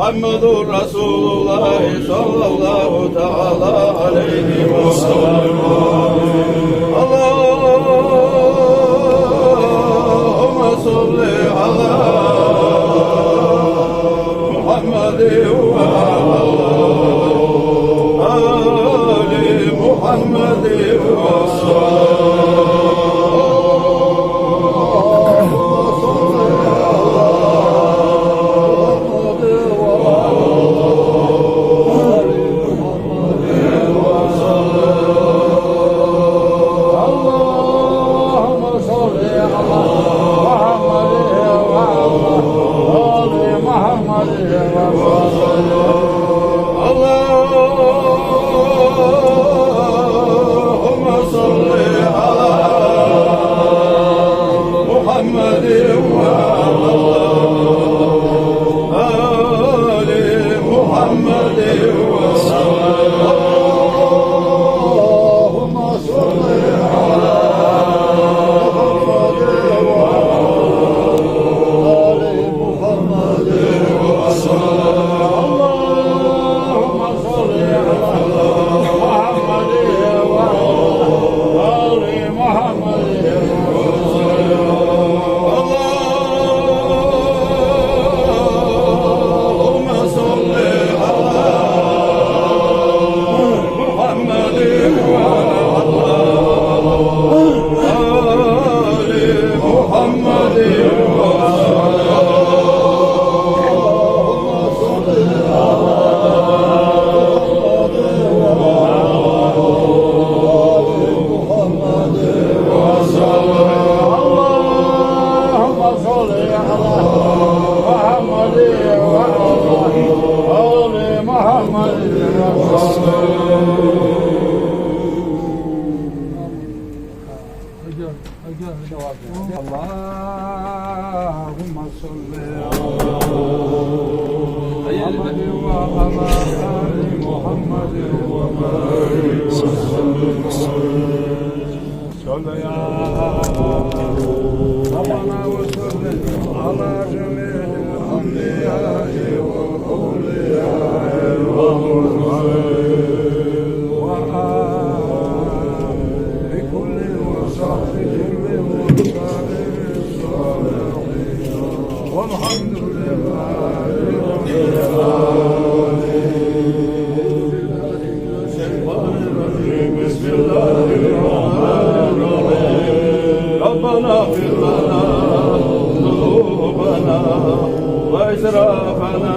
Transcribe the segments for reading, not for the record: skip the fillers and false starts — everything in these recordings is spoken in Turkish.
Muhammedur Resulullah sallallahu ta'ala aleyhi ve sellem. Allahümme salli ala Muhammedin ve ali Muhammedin ve Allahümme salli وإسرافنا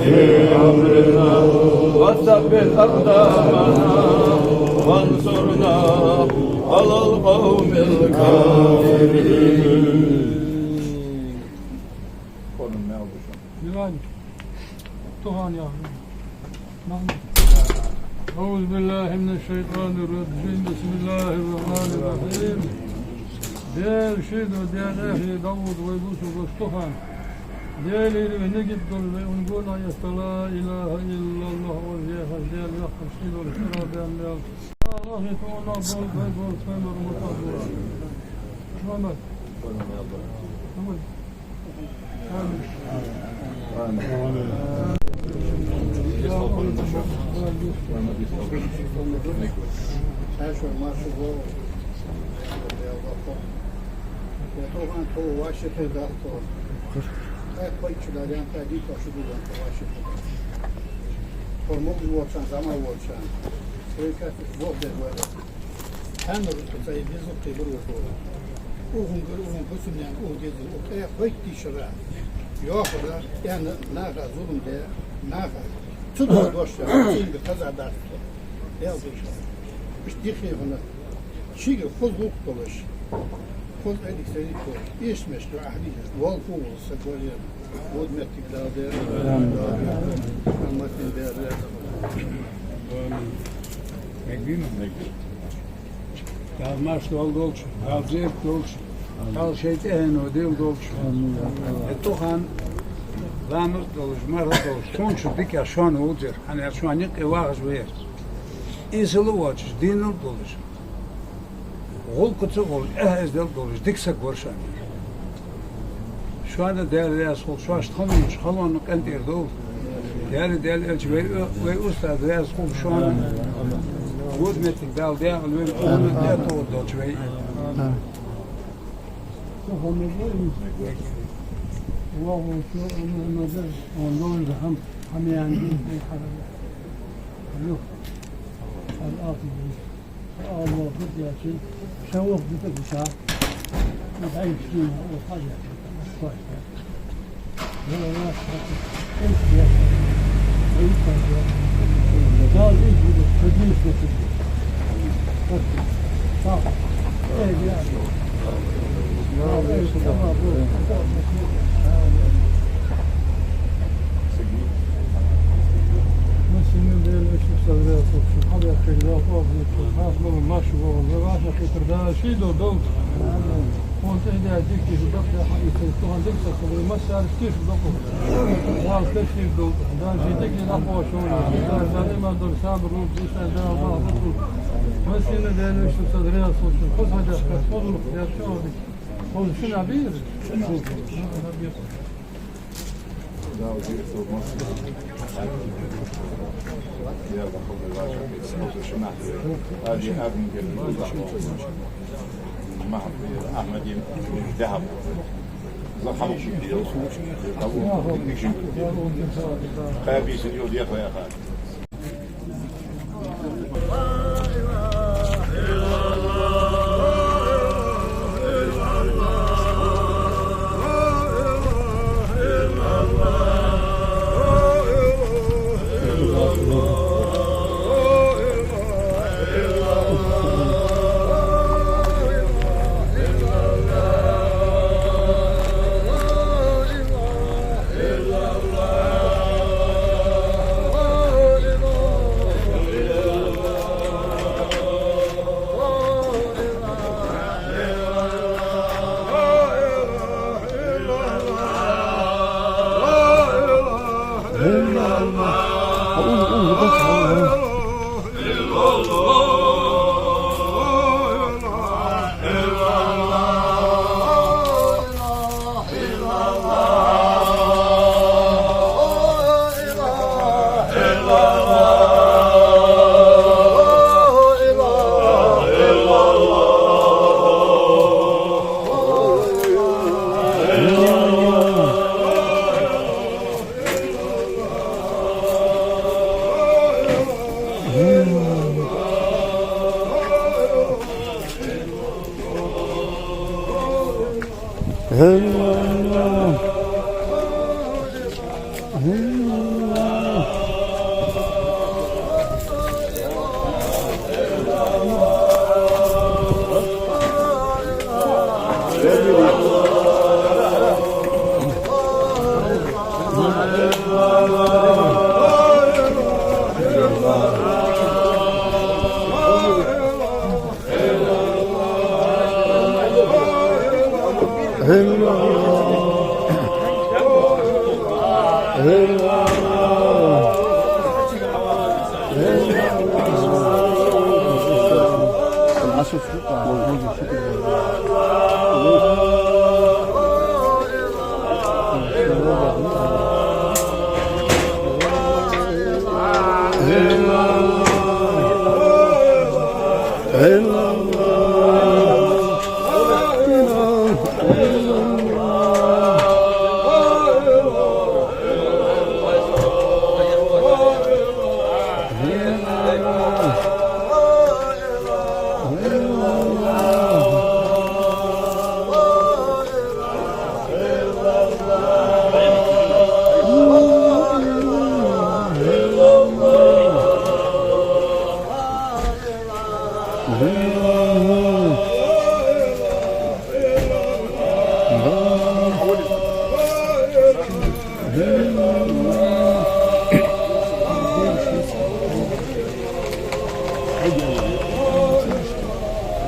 في أمرنا وثبت أقدامنا وانصرنا على القوم الكافرين. أعوذ بالله من الشيطان الرجيم. بسم الله الرحمن الرحيم. Değer şeydo değer ehli Davud ve Yusuf ve Stefan. Değerleri ve ne gittul ve ungun ayette la ilahe illallah ve zeyhaz değer yakın şeydo ve şeraben ve Allah yetu Allah bol ve bol femur mutlu. Muhammed. Muhammed. Amin. Amin. Her şey marşı bu. Ja to vam to vaše da to. Poi ci la realtà di to su due to vaše. Formo uočan, zama uočan. Sve kad vode vode. Hanno to sai dizo te buru to. Uhun kusunyan udizu. Ja poi ti shara. Jo hora ja naga zulum de naga. Tudo doşa. Şimdi kaza da. Ya bu. İşte xeyfana. Şige fuzluk dolaş. koz edik seni koz. İşmiş ve ahliye. Vol kuvul sekoliye. Vod mettik daha değer. Anlatın değerler. Megdino. Dal marş dol dolç. Dal zeyt dolç. Dal şeyt o del dolç. Tohan Lamır dolç, marı dolç. Sonçu dikya şu an olacak. Hani şu an yık evağız ver. İzili vaçış, dinil dolç. Gol kutu ol, ezdel dolç. Dikse görşen. Şu anda değerli sol şu an tanımış. Halanlık enter dol. Değerli elçi ve ustad değerli sol şu an. Vod mettik dal değerli ve onun değerli dolç ve. وهو شو نظر ونقول هم يعني له الأرض الله بدي أشيل شوق بدي بشار نعيش فيها وحاجة كويسة ولا ناس إيش يا إيش يا قال إيش بدي تجيش بس صح إيه يا Şimdi de şu sadece şu haber çekiyor falan hasmı maşı var ve kadar şey doğdu. Ondan da dik ki bu da hayır tuhandık saklı masal kif doğdu. Var kif doğdu. Daha ciddi ki ne yapıyorsun? Daha ne madem sabır ol işte daha bağlı. Mesela de şu sadece şu kosaca kafolu yapıyor. Şunu abi. هذه أبن أحمد ذهب زخموا في اليوم خابي سنيود يا أخويا خالد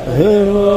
Hela